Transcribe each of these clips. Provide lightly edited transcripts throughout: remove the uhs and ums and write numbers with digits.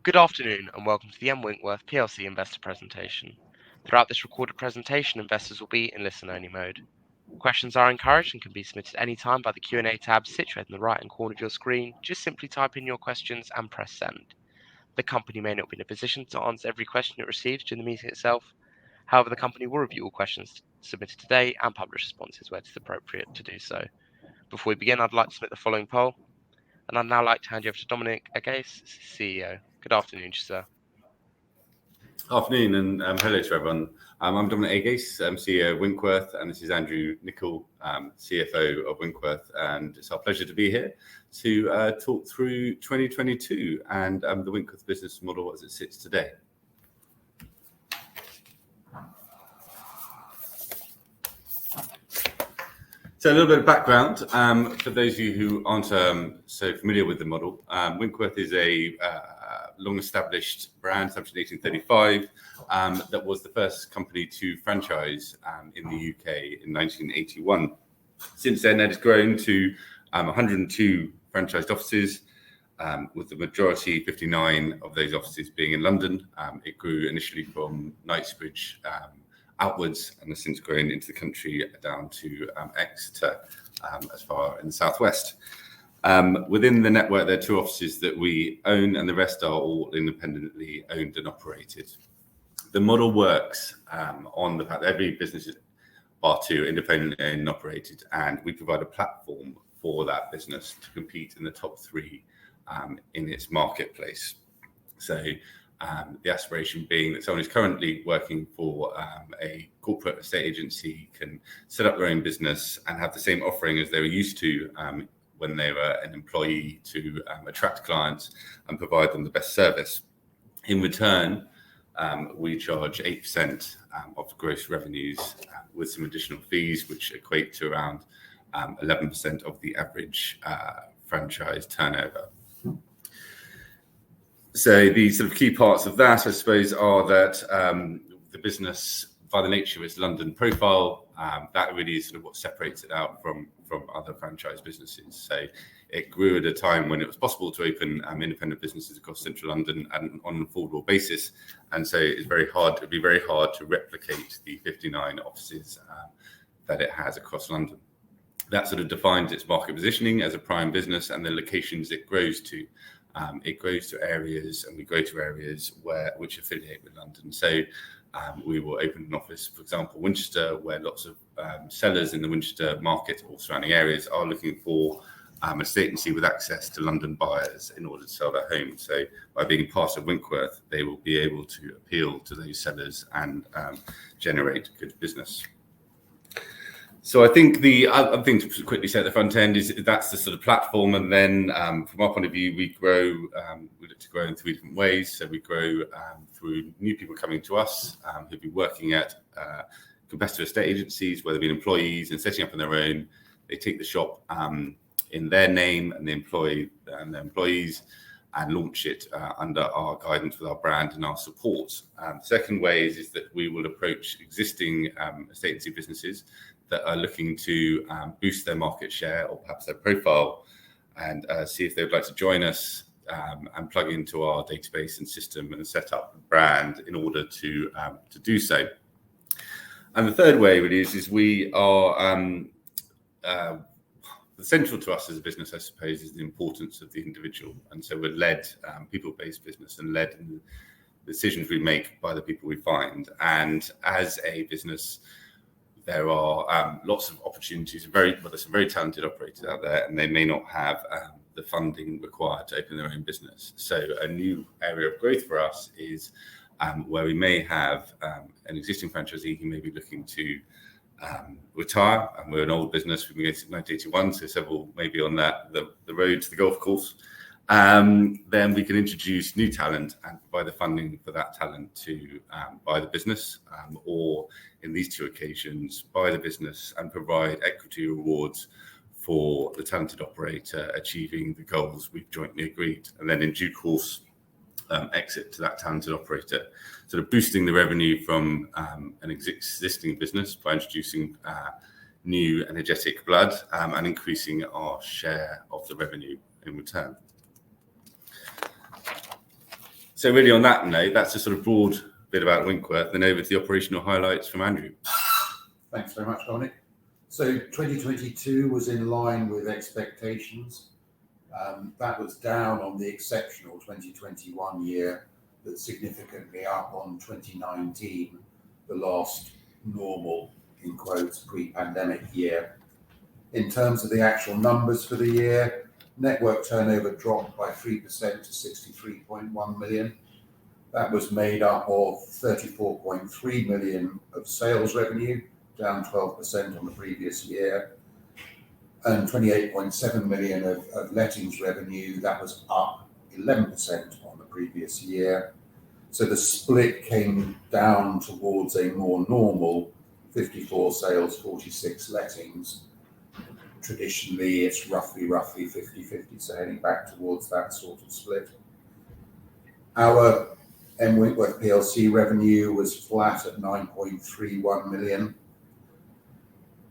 Good afternoon and welcome to the WINKWORTH PLC investor presentation. Throughout this recorded presentation, investors will be in listen-only mode. Questions are encouraged and can be submitted anytime by the Q&A tab situated in the right-hand corner of your screen. Just simply type in your questions and press send. The company may not be in a position to answer every question it receives during the meeting itself. However, the company will review all questions submitted today and publish responses where it is appropriate to do so. Before we begin, I'd like to submit the following poll, and I'd now like to hand you over to Dominic Agace, CEO. Good afternoon, sir. Afternoon and hello to everyone. I'm Dominic Agace, I'm CEO of Winkworth, and this is Andrew Nicol, CFO of Winkworth, and it's our pleasure to be here to talk through 2022 and the Winkworth business model as it sits today. So a little bit of background for those of you who aren't so familiar with the model. Winkworth is a long-established brand, established in 1835, that was the first company to franchise in the UK in 1981. Since then, it has grown to 102 franchised offices, with the majority, 59 of those offices being in London. It grew initially from Knightsbridge outwards and has since grown into the country down to Exeter, as far in the southwest. Within the network, there are two offices that we own, and the rest are all independently owned and operated. The model works on the fact that every business is bar two independently owned and operated, and we provide a platform for that business to compete in the top three in its marketplace. So the aspiration being that someone who's currently working for a corporate estate agency can set up their own business and have the same offering as they were used to when they were an employee to attract clients and provide them the best service. In return, we charge 8% of gross revenues with some additional fees, which equate to around 11% of the average franchise turnover. So the sort of key parts of that, I suppose, are that the business, by the nature of its London profile, that really is sort of what separates it out from other franchise businesses. So it grew at a time when it was possible to open independent businesses across central London and on an affordable basis. And so it'd be very hard to replicate the 59 offices that it has across London. That sort of defines its market positioning as a prime business and the locations it grows to. It grows to areas, and we grow to areas which affiliate with London. So we will open an office, for example, Winchester, where lots of sellers in the Winchester market or surrounding areas are looking for an estate agency with access to London buyers in order to sell their home. So by being part of Winkworth, they will be able to appeal to those sellers and generate good business. So I think the other thing to quickly say at the front end is that's the sort of platform, and then from our point of view, we look to grow in three different ways. So we grow through new people coming to us who've been working at competitor estate agencies, where they've been employees and setting up on their own. They take the shop in their name and they employ their employees and launch it under our guidance with our brand and our support. The second way is that we will approach existing estate agency businesses that are looking to boost their market share or perhaps their profile, and see if they would like to join us and plug into our database and system and set up a brand in order to do so. And the third way really is we are central to us as a business, I suppose, is the importance of the individual. And so we're led people-based business and led in the decisions we make by the people we find. And as a business, there are lots of opportunities. There's some very talented operators out there, and they may not have the funding required to open their own business. So a new area of growth for us is where we may have an existing franchisee who may be looking to retire, and we're an old business. We've been going since 1981, so several maybe on the road to the golf course. Then we can introduce new talent and provide the funding for that talent to buy the business, or in these two occasions, buy the business and provide equity rewards for the talented operator achieving the goals we've jointly agreed, and then in due course exit to that talented operator, sort of boosting the revenue from an existing business by introducing new energetic blood and increasing our share of the revenue in return. So really on that note, that's a sort of broad bit about Winkworth, and over to the operational highlights from Andrew. Thanks very much, Dominic. So 2022 was in line with expectations. That was down on the exceptional 2021 year, but significantly up on 2019, the last normal, in quotes, pre-pandemic year. In terms of the actual numbers for the year, network turnover dropped by 3% to 63.1 million. That was made up of 34.3 million of sales revenue, down 12% on the previous year, and 28.7 million of lettings revenue. That was up 11% on the previous year. So the split came down towards a more normal 54 sales, 46 lettings. Traditionally, it's roughly 50-50, so heading back towards that sort of split. Our WINKWORTH PLC revenue was flat at 9.31 million.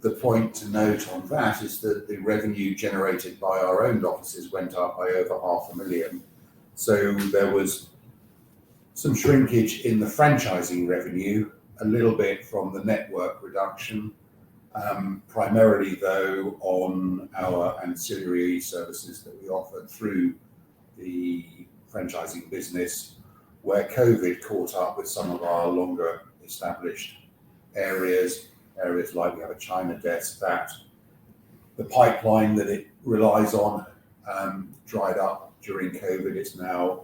The point to note on that is that the revenue generated by our owned offices went up by over £500,000. So there was some shrinkage in the franchising revenue, a little bit from the network reduction, primarily though on our ancillary services that we offer through the franchising business, where COVID caught up with some of our longer established areas like we have a China desk, that the pipeline that it relies on dried up during COVID. It's now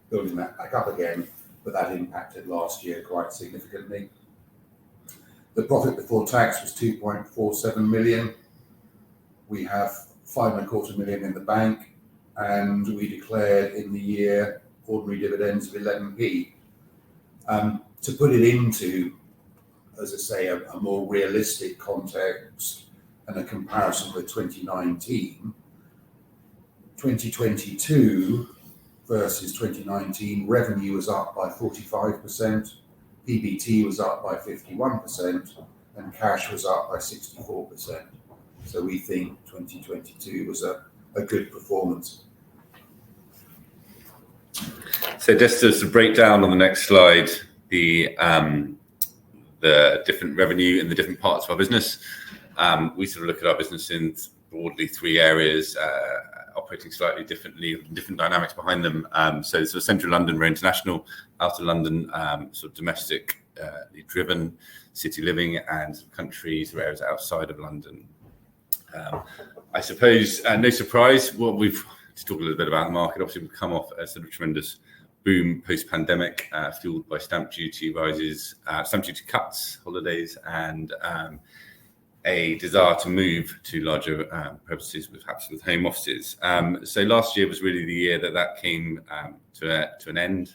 building that back up again, but that impacted last year quite significantly. The profit before tax was 2.47 million. We have 5.25 million in the bank, and we declared in the year ordinary dividends of 11p. To put it into, as I say, a more realistic context and a comparison with 2019, 2022 versus 2019, revenue was up by 45%, PBT was up by 51%, and cash was up by 64%. So we think 2022 was a good performance. So just to break down on the next slide, the different revenue in the different parts of our business. We sort of look at our business in broadly three areas, operating slightly differently, different dynamics behind them. So sort of central London, we're international; outer London, sort of domestic, driven, city living, and countries or areas outside of London. I suppose, no surprise, what we've to talk a little bit about the market. Obviously, we've come off a sort of tremendous boom post-pandemic, fueled by stamp duty rises, stamp duty cuts, holidays, and a desire to move to larger premises, perhaps with home offices. So last year was really the year that came to an end,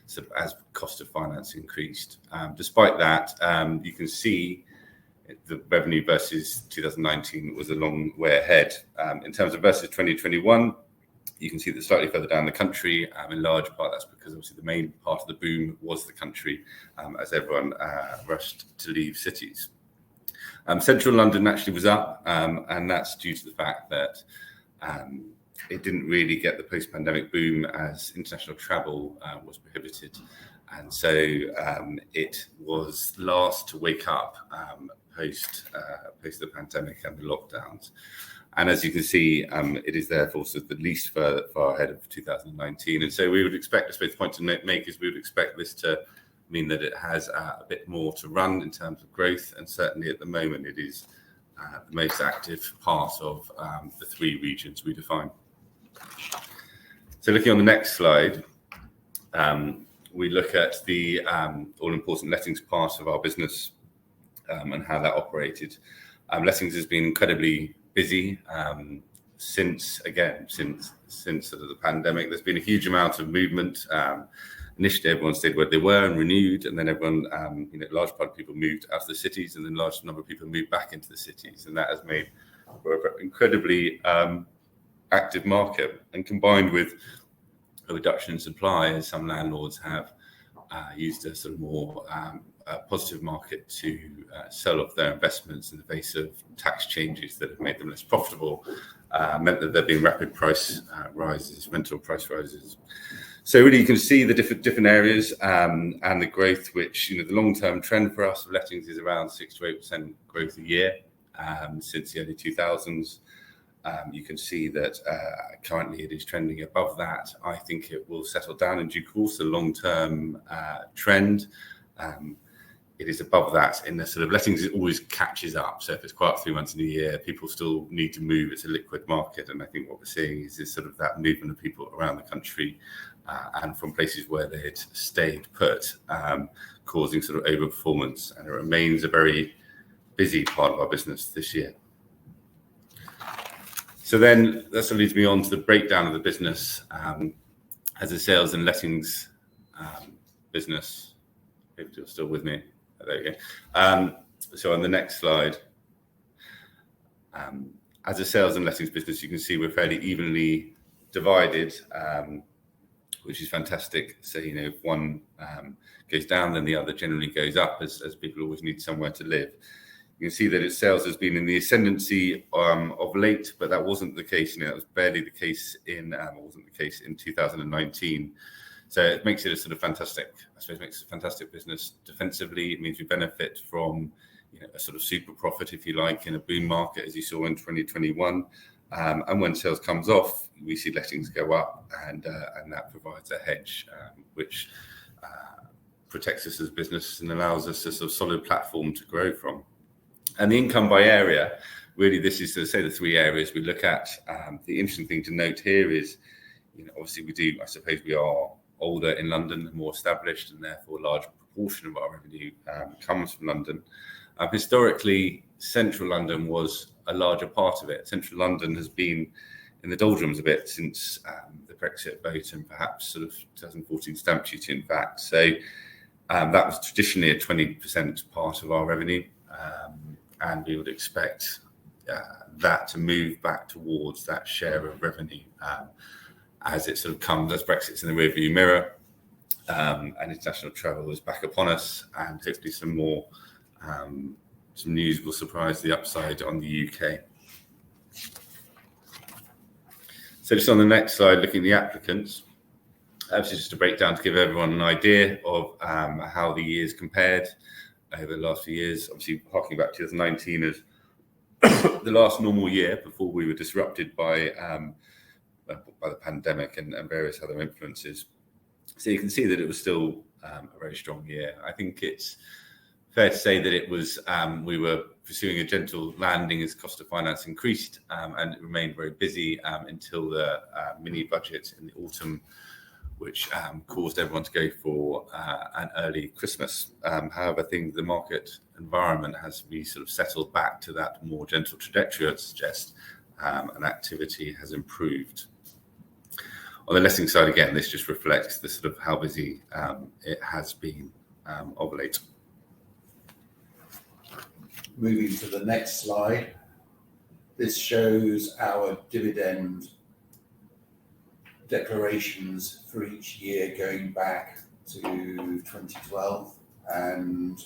sort of as cost of finance increased. Despite that, you can see the revenue versus 2019 was a long way ahead. In terms of versus 2021, you can see that slightly further down the country, in large part that's because obviously the main part of the boom was the country, as everyone rushed to leave cities. Central London actually was up, and that's due to the fact that it didn't really get the post-pandemic boom as international travel was prohibited. And so it was last to wake up post the pandemic and the lockdowns. And as you can see, it is therefore sort of the least far ahead of 2019. And so we would expect, I suppose the point to make is we would expect this to mean that it has a bit more to run in terms of growth. And certainly at the moment, it is the most active part of the three regions we define. So looking on the next slide, we look at the all-important lettings part of our business and how that operated. Lettings has been incredibly busy since sort of the pandemic. There's been a huge amount of movement. Initially, everyone stayed where they were and renewed, and then everyone, a large part of people moved out of the cities, and then a large number of people moved back into the cities, and that has made for an incredibly active market. And combined with a reduction in supply, as some landlords have used a sort of more positive market to sell off their investments in the face of tax changes that have made them less profitable, meant that there have been rapid price rises, rental price rises. So really, you can see the different areas and the growth, which, the long-term trend for us of lettings is around 6 to 8% growth a year since the early 2000s. You can see that currently it is trending above that. I think it will settle down in due course, the long-term trend. It is above that in the sort of lettings, it always catches up. So if it's quiet 3 months in a year, people still need to move. It's a liquid market. And I think what we're seeing is this sort of that movement of people around the country and from places where they had stayed put, causing sort of overperformance. And it remains a very busy part of our business this year. So then that sort of leads me on to the breakdown of the business as a sales and lettings business. If you're still with me. There we go. So on the next slide, as a sales and lettings business, you can see we're fairly evenly divided, which is fantastic. So, if one goes down, then the other generally goes up as people always need somewhere to live. You can see that its sales has been in the ascendancy of late, but that wasn't the case. That was barely the case in 2019. So it makes it a sort of fantastic, I suppose, makes it a fantastic business defensively. It means we benefit from, a sort of super profit, if you like, in a boom market, as you saw in 2021. And when sales comes off, we see lettings go up, and that provides a hedge, which protects us as a business and allows us a sort of solid platform to grow from. And the income by area, really, this is to say the three areas we look at. The interesting thing to note here is, obviously we are older in London, more established, and therefore a large proportion of our revenue comes from London. Historically, central London was a larger part of it. Central London has been in the doldrums a bit since the Brexit vote and perhaps sort of 2014 stamp duty, in fact. So that was traditionally a 20% part of our revenue, and we would expect that to move back towards that share of revenue as it sort of comes, as Brexit's in the rearview mirror, and international travel is back upon us, and hopefully some news will surprise the upside on the UK. So just on the next slide, looking at the applicants, obviously just a breakdown to give everyone an idea of how the years compared over the last few years. Obviously, harking back to 2019 as the last normal year before we were disrupted by the pandemic and various other influences. So you can see that it was still a very strong year. I think it's fair to say that it was we were pursuing a gentle landing as cost of finance increased, and it remained very busy until the mini budget in the autumn, which caused everyone to go for an early Christmas. However, the market environment has really sort of settled back to that more gentle trajectory, I'd suggest, and activity has improved. On the letting side, again, this just reflects the sort of how busy it has been of late. Moving to the next slide, this shows our dividend declarations for each year going back to 2012. And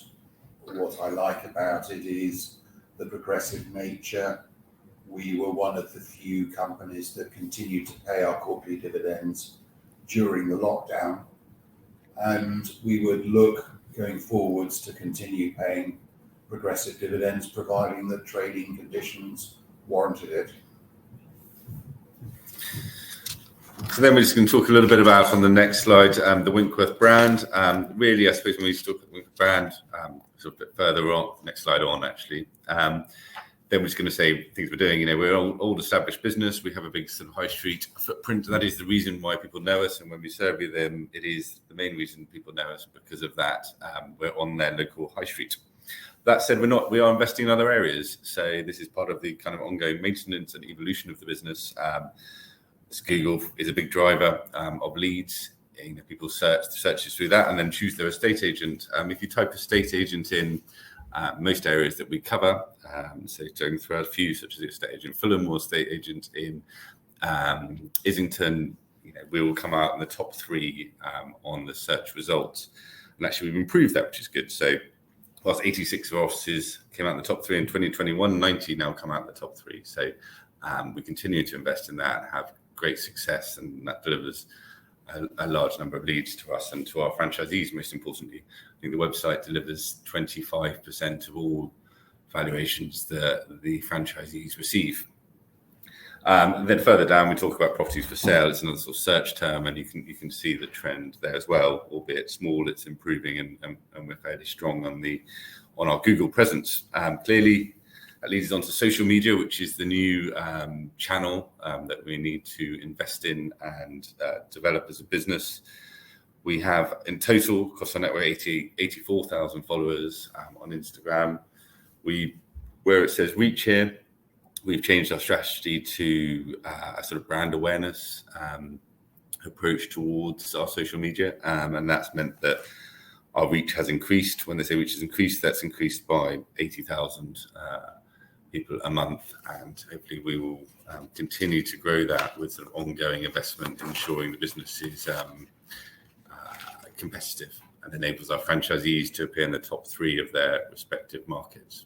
what I like about it is the progressive nature. We were one of the few companies that continued to pay our quarterly dividends during the lockdown, and we would look going forwards to continue paying progressive dividends, providing that trading conditions warranted it. So then we're just going to talk a little bit about, on the next slide, the Winkworth brand. Really, I suppose when we talk about the Winkworth brand, sort of a bit further on, next slide on actually, then we're just going to say things we're doing. We're an old established business. We have a big sort of high street footprint, and that is the reason why people know us. And when we survey them, it is the main reason people know us because of that. We're on their local high street. That said, we are investing in other areas. So this is part of the kind of ongoing maintenance and evolution of the business. Google is a big driver of leads. People searches through that and then choose their estate agent. If you type estate agent in most areas that we cover, so going through a few, such as the estate agent Fulham or estate agent in Islington, we will come out in the top 3 on the search results. And actually, we've improved that, which is good. So whilst 86 of our offices came out in the top 3 in 2021, 90 now come out in the top 3. So we continue to invest in that, have great success, and that delivers a large number of leads to us and to our franchisees. Most importantly, I think the website delivers 25% of all valuations that the franchisees receive. Then further down, we talk about properties for sale. It's another sort of search term, and you can see the trend there as well. Albeit small, it's improving, and we're fairly strong on our Google presence. Clearly, that leads us onto social media, which is the new channel that we need to invest in and develop as a business. We have in total across our network 84,000 followers on Instagram. Where it says reach here, we've changed our strategy to a sort of brand awareness approach towards our social media, and that's meant that our reach has increased. When they say reach has increased, that's increased by 80,000 people a month, and hopefully we will continue to grow that with sort of ongoing investment, ensuring the business is competitive and enables our franchisees to appear in the top 3 of their respective markets.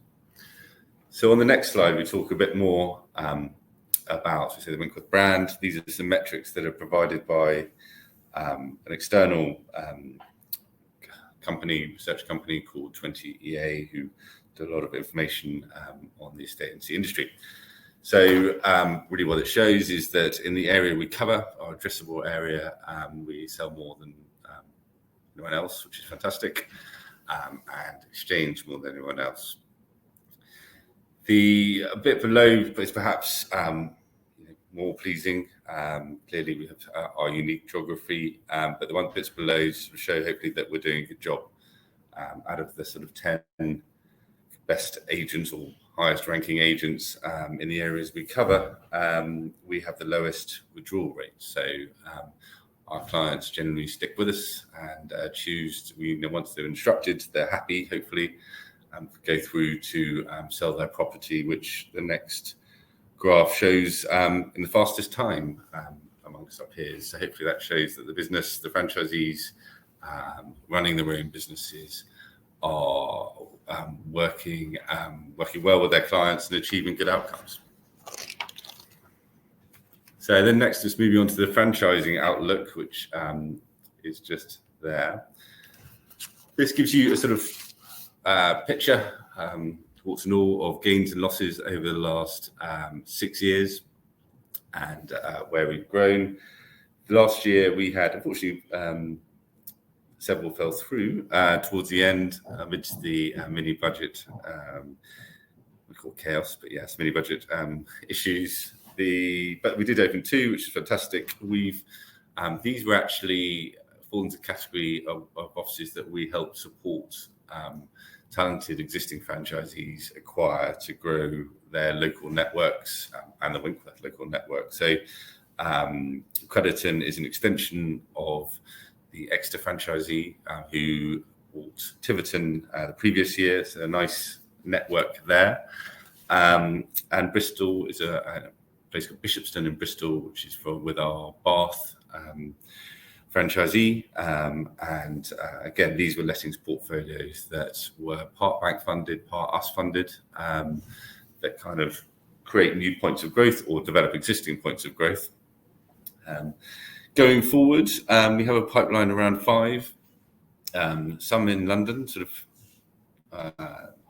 So on the next slide, we talk a bit more about the Winkworth brand. These are some metrics that are provided by an external research company called 20EA, who do a lot of information on the estate agency industry. So really what it shows is that in the area we cover, our addressable area, we sell more than anyone else, which is fantastic, and exchange more than anyone else. A bit below is perhaps more pleasing. Clearly, we have our unique geography, but the one bits below show hopefully that we're doing a good job. Out of the sort of 10 best agents or highest ranking agents in the areas we cover, we have the lowest withdrawal rate. So our clients generally stick with us and choose. Once they're instructed, they're happy. Hopefully. Go through to sell their property, which the next graph shows in the fastest time amongst our peers. So hopefully that shows that the franchisees running their own businesses are working well with their clients and achieving good outcomes. So then next, just moving on to the franchising outlook, which is just there. This gives you a sort of picture, warts and all, of gains and losses over the last 6 years and where we've grown. Last year we had, unfortunately, several fell through towards the end amidst the mini budget, we call chaos, but yes, mini budget issues. But we did open 2, which is fantastic. These were actually fall into the category of offices that we help support talented existing franchisees acquire to grow their local networks and the Winkworth local network. So Crediton is an extension of the Exeter franchisee who bought Tiverton the previous year, so a nice network there. And Bristol is a place called Bishopston in Bristol, which is with our Bath franchisee, and again, these were lettings portfolios that were part bank funded, part us funded, that kind of create new points of growth or develop existing points of growth. Going forward, we have a pipeline around 5, some in London, sort of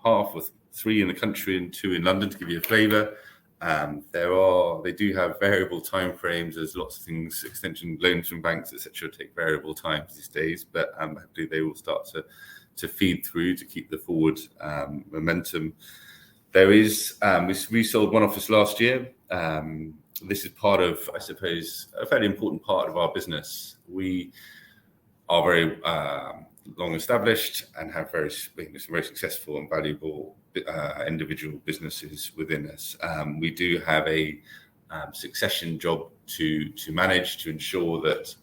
half with 3 in the country and 2 in London, to give you a flavour. They do have variable timeframes. There's lots of things, extension loans from banks, etc., take variable times these days, but hopefully they will start to feed through to keep the forward momentum. There is we sold 1 office last year. This is part of, I suppose, a fairly important part of our business. We are very long established and have very successful and valuable individual businesses within us. We do have a succession job to manage to ensure that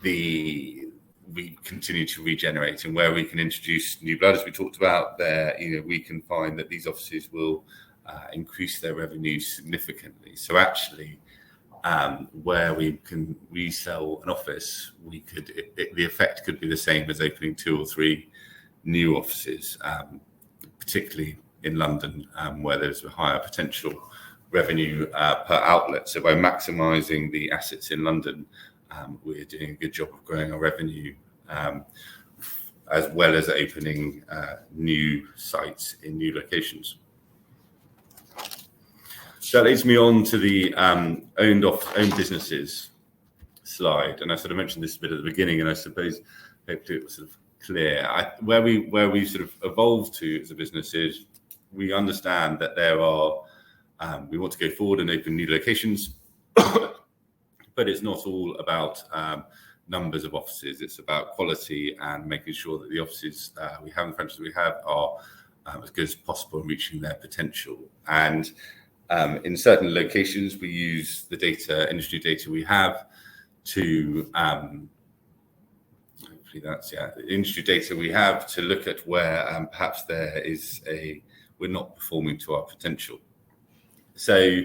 we continue to regenerate, and where we can introduce new blood, as we talked about there, we can find that these offices will increase their revenue significantly. So actually, where we can resell an office, the effect could be the same as opening 2 or 3 new offices, particularly in London, where there's a higher potential revenue per outlet. So by maximising the assets in London, we're doing a good job of growing our revenue, as well as opening new sites in new locations. So that leads me on to the owned businesses slide, and I sort of mentioned this a bit at the beginning, and I suppose hopefully it was sort of clear. Where we sort of evolved to as a business is we understand that there are we want to go forward and open new locations, but it's not all about numbers of offices. It's about quality and making sure that the offices we have, the franchises we have, are as good as possible in reaching their potential. And in certain locations, we use the industry data we have to the industry data we have to look at where perhaps we're not performing to our potential. So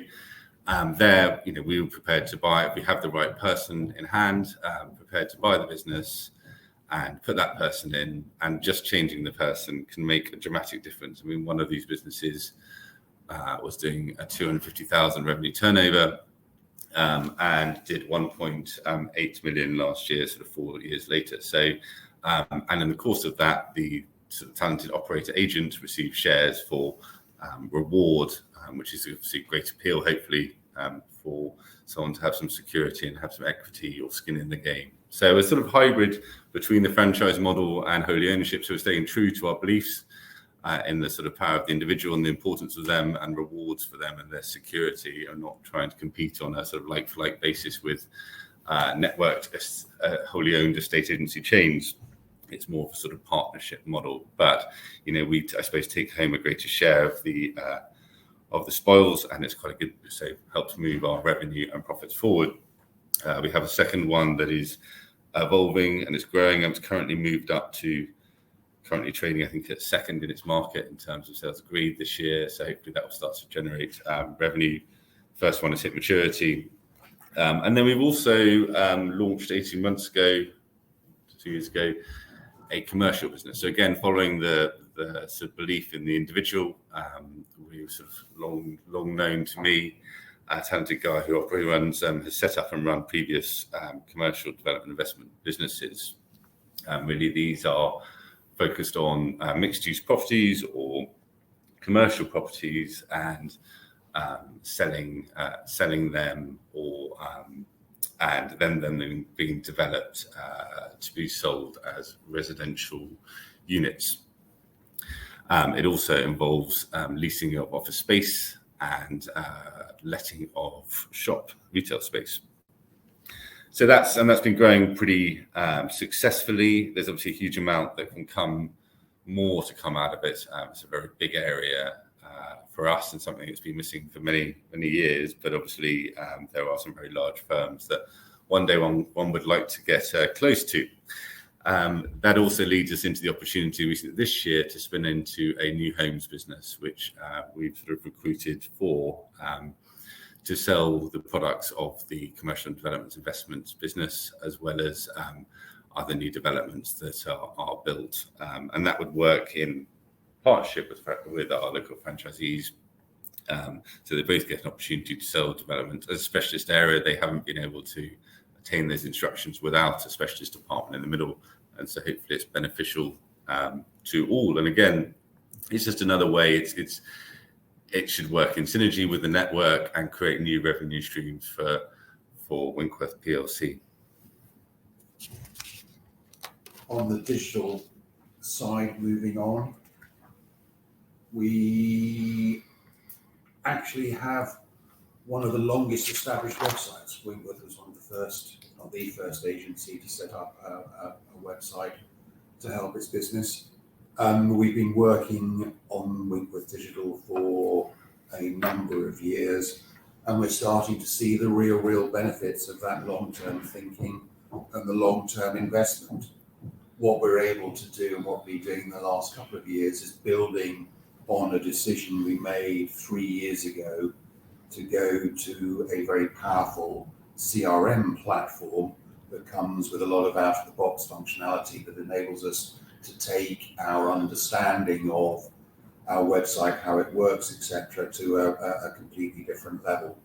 there, we were prepared to buy. We have the right person in hand, prepared to buy the business and put that person in, and just changing the person can make a dramatic difference. I mean, one of these businesses was doing a 250,000 revenue turnover and did 1.8 million last year, sort of 4 years later. So, and in the course of that, the sort of talented operator agent received shares for reward, which is obviously great appeal, hopefully, for someone to have some security and have some equity or skin in the game. So a sort of hybrid between the franchise model and wholly ownership. So we're staying true to our beliefs in the sort of power of the individual and the importance of them and rewards for them and their security, and not trying to compete on a sort of like-for-like basis with networked, wholly owned estate agency chains. It's more of a sort of partnership model. But, we, I suppose, take home a greater share of the spoils, and it's quite a good, so helps move our revenue and profits forward. We have a second one that is evolving and it's growing, and it's currently trading, I think, at second in its market in terms of sales agreed this year. So hopefully that will start to generate revenue. First one has hit maturity. And then we've also launched 18 months ago, 2 years ago, a commercial business. So again, following the sort of belief in the individual, we were sort of long known to me, a talented guy who runs, has set up and run previous commercial development investment businesses. Really, these are focused on mixed-use properties or commercial properties, and selling them, or and then them being developed to be sold as residential units. It also involves leasing of office space and letting of shop retail space. So that's been growing pretty successfully. There's obviously a huge amount that can come out of it. It's a very big area for us, and something that's been missing for many years. But obviously, there are some very large firms that one day one would like to get close to. That also leads us into the opportunity recently this year to spin into a new homes business, which we've sort of recruited for, to sell the products of the commercial and development investments business, as well as other new developments that are built. And that would work in partnership with our local franchisees. So they both get an opportunity to sell development. As a specialist area, they haven't been able to attain those instructions without a specialist department in the middle. And so hopefully it's beneficial to all. And again, it's just another way. It should work in synergy with the network and create new revenue streams for WINKWORTH PLC. On the digital side, moving on, we actually have one of the longest established websites. WINKWORTH was one of the first, if not the first agency to set up a website to help its business. We've been working on WINKWORTH Digital for a number of years, and we're starting to see the real benefits of that long-term thinking and the long-term investment. What we're able to do, and what we've been doing in the last couple of years, is building on a decision we made 3 years ago to go to a very powerful CRM platform that comes with a lot of out-of-the-box functionality that enables us to take our understanding of our website, how it works, etc., to a completely different level.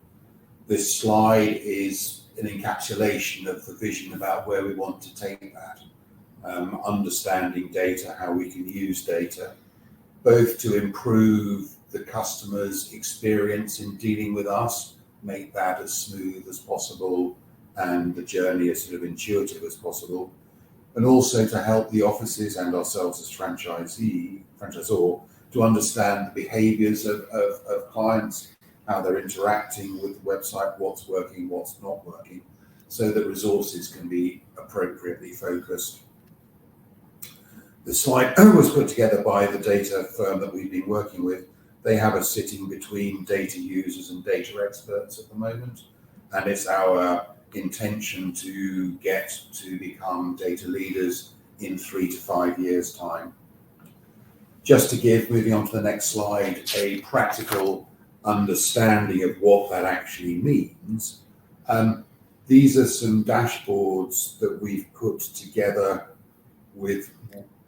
This slide is an encapsulation of the vision about where we want to take that. Understanding data, how we can use data, both to improve the customer's experience in dealing with us, make that as smooth as possible and the journey as sort of intuitive as possible, and also to help the offices and ourselves as franchisor to understand the behaviours of clients, how they're interacting with the website, what's working, what's not working, so that resources can be appropriately focused. The slide was put together by the data firm that we've been working with. They have us sitting between data users and data experts at the moment, and it's our intention to get to become data leaders in 3 to 5 years' time. Just to give, moving on to the next slide, a practical understanding of what that actually means. These are some dashboards that we've put together with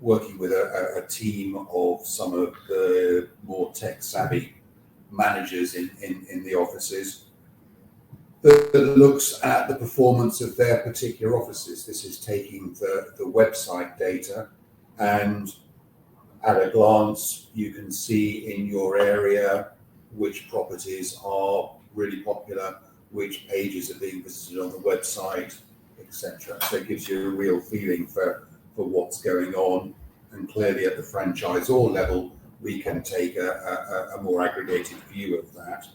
working with a team of some of the more tech-savvy managers in the offices that looks at the performance of their particular offices. This is taking the website data, and at a glance you can see in your area which properties are really popular, which pages are being visited on the website, etc. So it gives you a real feeling for what's going on, and clearly at the franchisor level we can take a more aggregated view of that.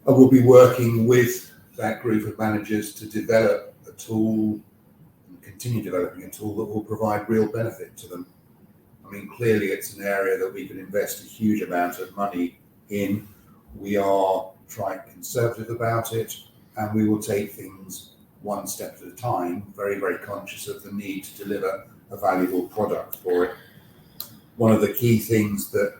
I will be working with that group of managers to develop a tool and continue developing a tool that will provide real benefit to them. I mean, clearly it's an area that we can invest a huge amount of money in. We are trying conservative about it, and we will take things one step at a time, very, very conscious of the need to deliver a valuable product for it. One of the key things that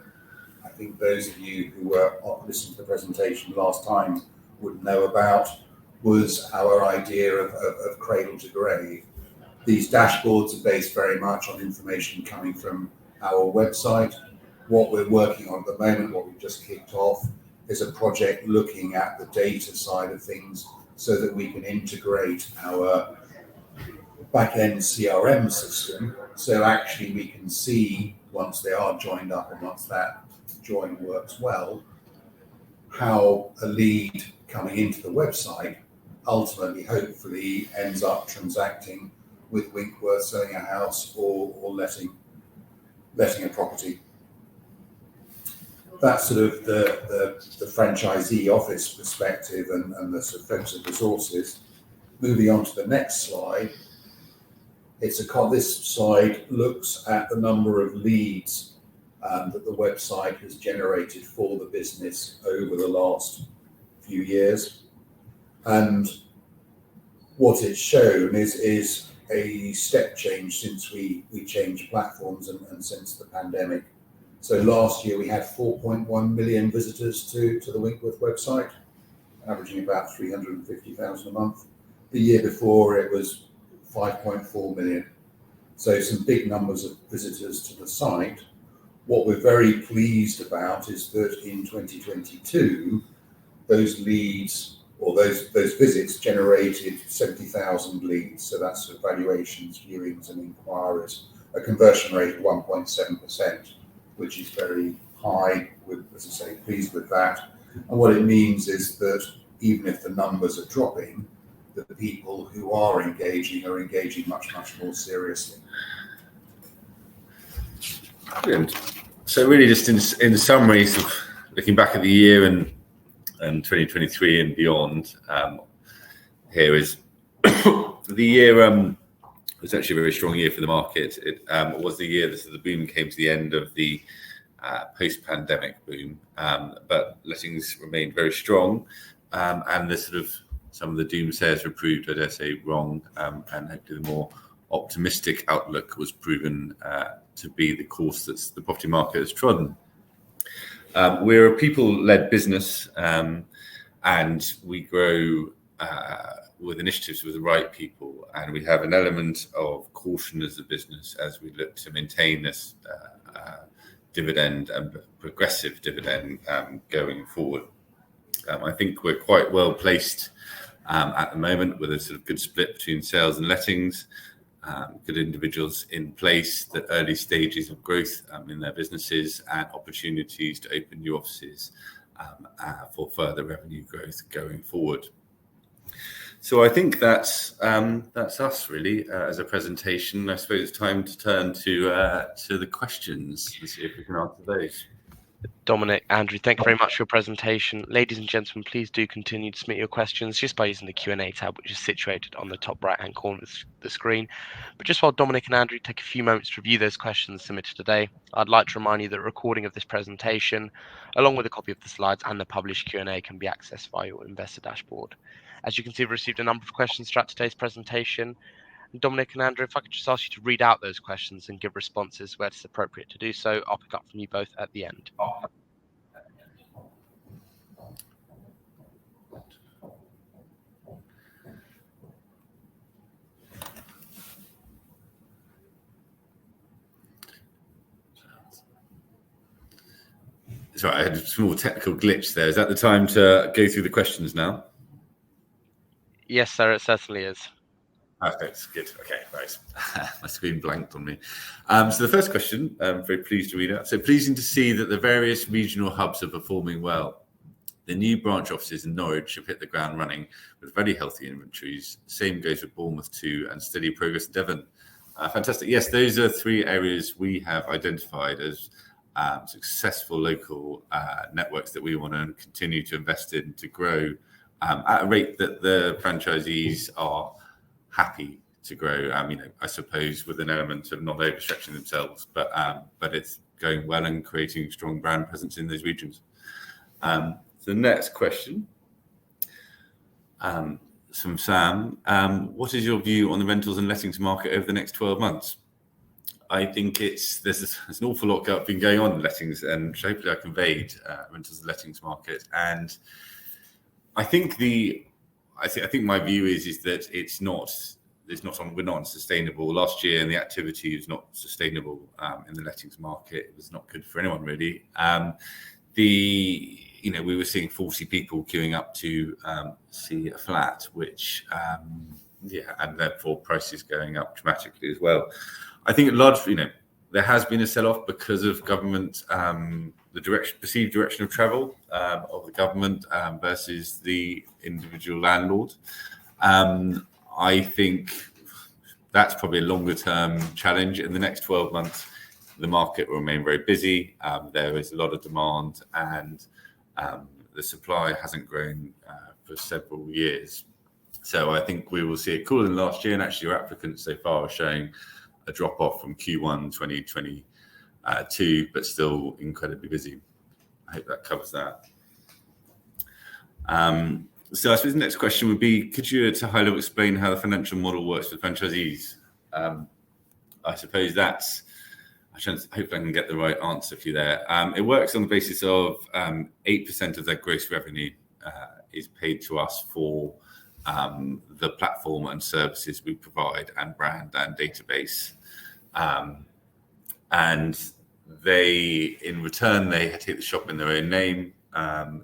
I think those of you who were listening to the presentation last time would know about was our idea of cradle to grave. These dashboards are based very much on information coming from our website. What we're working on at the moment, what we've just kicked off, is a project looking at the data side of things so that we can integrate our back-end CRM system. So actually we can see, once they are joined up and once that join works well, how a lead coming into the website ultimately, hopefully, ends up transacting with Winkworth, selling a house or letting a property. That's sort of the franchisee office perspective and the sort of focus of resources. Moving on to the next slide, this slide looks at the number of leads that the website has generated for the business over the last few years, and what it's shown is a step change since we changed platforms and since the pandemic. So last year we had 4.1 million visitors to the Winkworth website, averaging about 350,000 a month. The year before it was 5.4 million. So some big numbers of visitors to the site. What we're very pleased about is that in 2022, those leads or those visits generated 70,000 leads. So that's sort of valuations, viewings and inquiries, a conversion rate of 1.7%, which is very high. We're, as I say, pleased with that. And what it means is that even if the numbers are dropping, that the people who are engaging much, much more seriously. Brilliant. So really just in summary, sort of looking back at the year and 2023 and beyond, here is the year was actually a very strong year for the market. It was the year that the boom came to the end of the post-pandemic boom, but lettings remained very strong, and the sort of some of the doomsayers were proved, I dare say, wrong, and hopefully the more optimistic outlook was proven to be the course that the property market has trodden. We're a people-led business, and we grow with initiatives with the right people, and we have an element of caution as a business as we look to maintain this dividend and progressive dividend going forward. I think we're quite well placed at the moment with a sort of good split between sales and lettings, good individuals in place, the early stages of growth in their businesses, and opportunities to open new offices for further revenue growth going forward. So I think that's us really as a presentation. I suppose it's time to turn to the questions and see if we can answer those. Dominic, Andrew, thank you very much for your presentation. Ladies and gentlemen, please do continue to submit your questions just by using the Q&A tab, which is situated on the top right-hand corner of the screen. But just while Dominic and Andrew take a few moments to review those questions submitted today, I'd like to remind you that a recording of this presentation, along with a copy of the slides and the published Q&A, can be accessed via your investor dashboard. As you can see, we've received a number of questions throughout today's presentation. And Dominic and Andrew, if I could just ask you to read out those questions and give responses where it's appropriate to do so, I'll pick up from you both at the end. Sorry, I had a small technical glitch there. Is that the time to go through the questions now? Yes, sir, it certainly is. Perfect. Good. Okay, right. My screen blanked on me. So the first question, I'm very pleased to read out. So pleasing to see that the various regional hubs are performing well. The new branch offices in Norwich have hit the ground running with very healthy inventories. Same goes with Bournemouth too, and steady progress in Devon. Fantastic. Yes, those are 3 areas we have identified as successful local networks that we want to continue to invest in to grow at a rate that the franchisees are happy to grow. I suppose with an element of not overstretching themselves, but it's going well and creating strong brand presence in those regions. The next question from Sam. What is your view on the rentals and lettings market over the next 12 months? I think there's an awful lot been going on in lettings, and hopefully I conveyed rentals and lettings market. And I think my view is that we're not sustainable. Last year, and the activity is not sustainable in the lettings market. It was not good for anyone really. We were seeing 40 people queuing up to see a flat, which and therefore prices going up dramatically as well. I think there has been a sell-off because of government, the perceived direction of travel of the government versus the individual landlord. I think that's probably a longer-term challenge. In the next 12 months, the market will remain very busy. There is a lot of demand, and the supply hasn't grown for several years. So I think we will see it cooler than last year, and actually our applicants so far are showing a drop-off from Q1 2022, but still incredibly busy. I hope that covers that. So I suppose the next question would be, could you at a high level explain how the financial model works for franchisees? I suppose hopefully I can get the right answer for you there. It works on the basis of 8% of their gross revenue is paid to us for the platform and services we provide, and brand and database. And in return, they take the shop in their own name.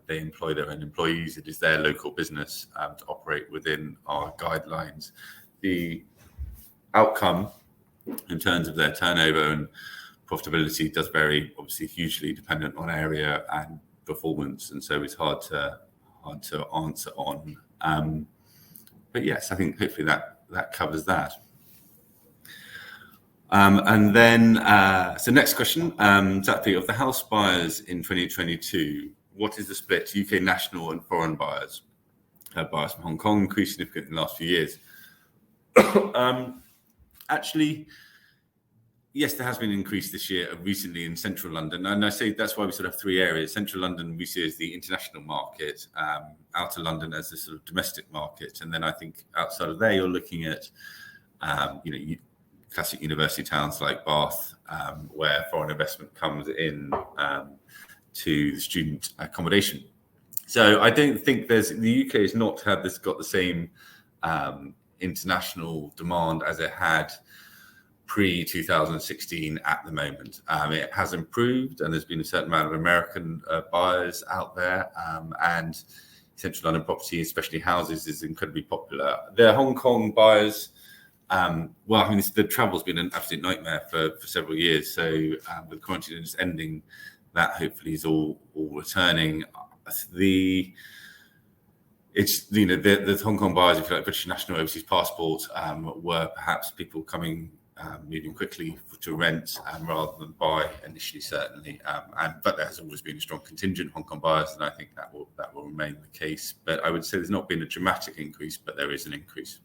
They employ their own employees. It is their local business to operate within our guidelines. The outcome in terms of their turnover and profitability does vary, obviously hugely dependent on area and performance, and so it's hard to answer on. But yes, I think hopefully that covers that. And then, so next question, exactly, of the house buyers in 2022, what is the split to UK national and foreign buyers? Buyers from Hong Kong increased significantly in the last few years. Actually, yes, there has been an increase this year recently in central London. And I say that's why we sort of have 3 areas. Central London we see as the international market, outer London as the sort of domestic market. And then I think outside of there, you're looking at, classic university towns like Bath, where foreign investment comes in to the student accommodation. So I don't think the UK has not got the same international demand as it had pre-2016 at the moment. It has improved, and there's been a certain amount of American buyers out there. And central London property, especially houses, is incredibly popular. The Hong Kong buyers, the travel's been an absolute nightmare for several years. So with quarantine just ending, that hopefully is all returning. The Hong Kong buyers, if you like, British national overseas passport, were perhaps people coming moving quickly to rent rather than buy initially, certainly. But there has always been a strong contingent of Hong Kong buyers, and I think that will remain the case. But I would say there's not been a dramatic increase, but there is an increase.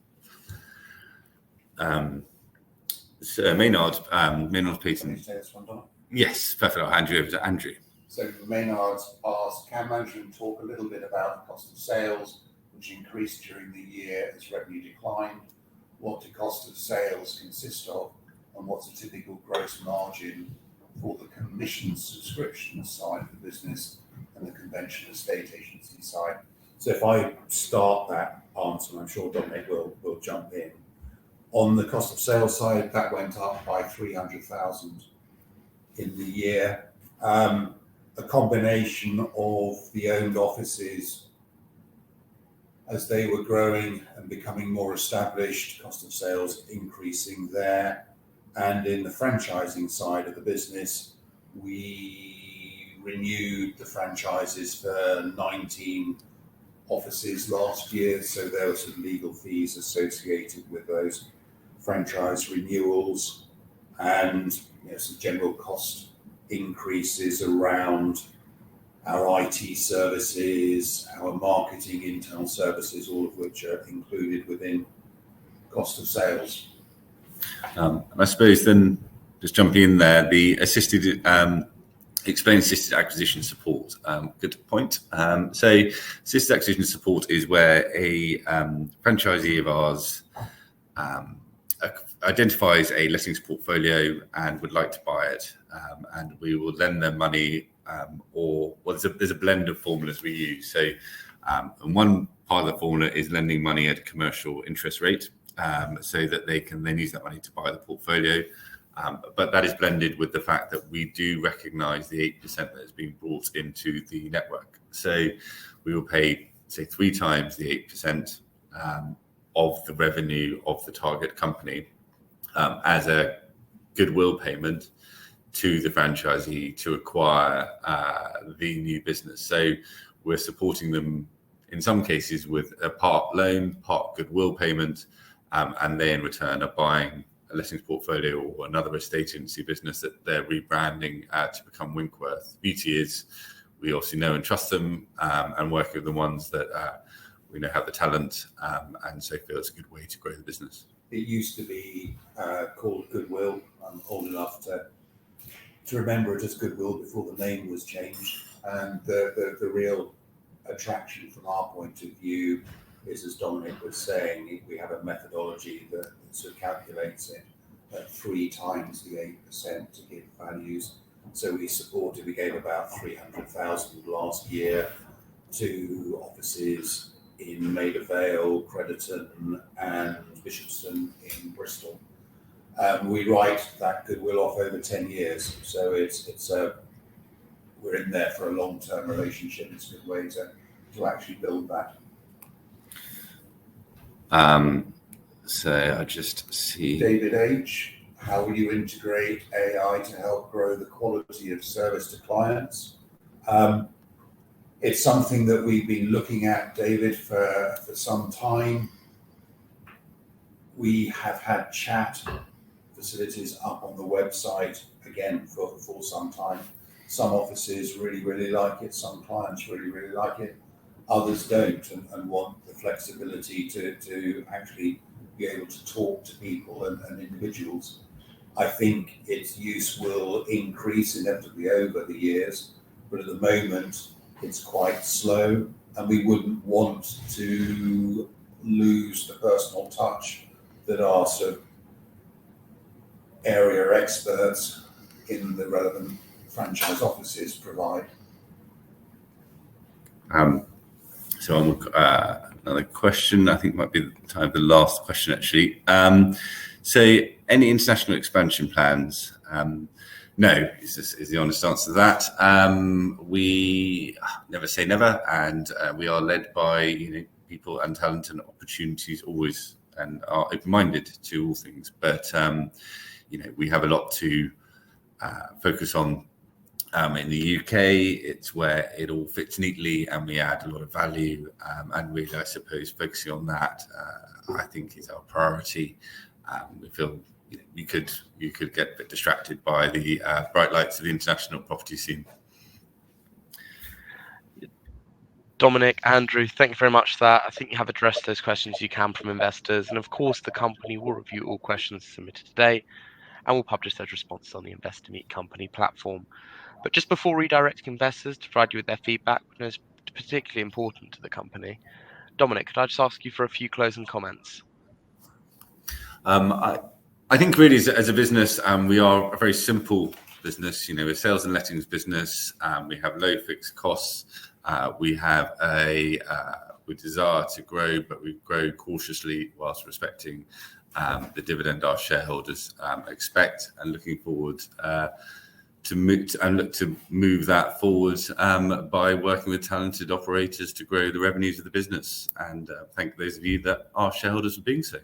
So Maynard Payton. Yes, perfect. I'll hand you over to Andrew. So Maynard's asked, can management talk a little bit about the cost of sales, which increased during the year as revenue declined? What do cost of sales consist of, and what's a typical gross margin for the commission subscription side of the business and the conventional estate agency side? So if I start that answer, I'm sure Dominic will jump in. On the cost of sales side, that went up by 300,000 in the year. A combination of the owned offices as they were growing and becoming more established, cost of sales increasing there. And in the franchising side of the business, we renewed the franchises for 19 offices last year. So there were some legal fees associated with those franchise renewals and some general cost increases around our IT services, our marketing, internal services, all of which are included within cost of sales. I suppose then, just jumping in there, the assisted acquisition support. Good point. So assisted acquisition support is where a franchisee of ours identifies a lettings portfolio and would like to buy it, and we will lend them money, there's a blend of formulas we use. So and one part of the formula is lending money at a commercial interest rate, so that they can then use that money to buy the portfolio. But that is blended with the fact that we do recognise the 8% that has been brought into the network. So we will pay, say, 3 times the 8% of the revenue of the target company as a goodwill payment to the franchisee to acquire the new business. So we're supporting them in some cases with a part loan, part goodwill payment, and they in return are buying a lettings portfolio or another estate agency business that they're rebranding to become Winkworth. Beauty is we obviously know and trust them, and work with the ones that we know have the talent, and so feel it's a good way to grow the business. It used to be called Goodwill. I'm old enough to remember it as Goodwill before the name was changed. And the real attraction from our point of view is, as Dominic was saying, we have a methodology that sort of calculates it at 3 times the 8% to give values. So we gave about 300,000 last year to offices in Maida Vale, Crediton and Bishopston in Bristol. We write that goodwill off over 10 years. So we're in there for a long-term relationship. It's a good way to actually build that. So I just see David H. How will you integrate AI to help grow the quality of service to clients? It's something that we've been looking at, David, for some time. We have had chat facilities up on the website, again, for some time. Some offices really, really like it. Some clients really, really like it. Others don't and want the flexibility to actually be able to talk to people and individuals. I think its use will increase inevitably over the years, but at the moment it's quite slow, and we wouldn't want to lose the personal touch that our sort of area experts in the relevant franchise offices provide. So another question, I think might be the time for the last question actually. So any international expansion plans? No, is the honest answer to that. We never say never, and we are led by people and talent and opportunities always, and are open-minded to all things. But we have a lot to focus on. In the UK, it's where it all fits neatly, and we add a lot of value. And really, I suppose, focusing on that, I think, is our priority. We feel you could get a bit distracted by the bright lights of the international property scene. Dominic, Andrew, thank you very much for that. I think you have addressed those questions you can from investors. And of course, the company will review all questions submitted today and will publish those responses on the Investor Meet Company platform. But just before redirecting investors to provide you with their feedback, which is particularly important to the company, Dominic, could I just ask you for a few closing comments? I think really as a business, we are a very simple business. We're a sales and lettings business. We have low fixed costs. We have we desire to grow, but we grow cautiously whilst respecting the dividend our shareholders expect, and looking forward to move that forward by working with talented operators to grow the revenues of the business. And thank those of you that are shareholders for being so.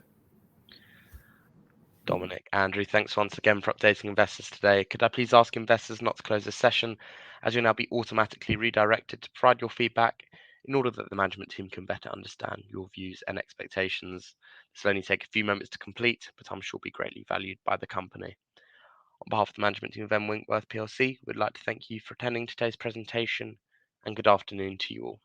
Dominic, Andrew, thanks once again for updating investors today. Could I please ask investors not to close this session, as you'll now be automatically redirected to provide your feedback in order that the management team can better understand your views and expectations. This will only take a few moments to complete, but I'm sure will be greatly valued by the company. On behalf of the management team of WINKWORTH PLC, we'd like to thank you for attending today's presentation, and good afternoon to you all.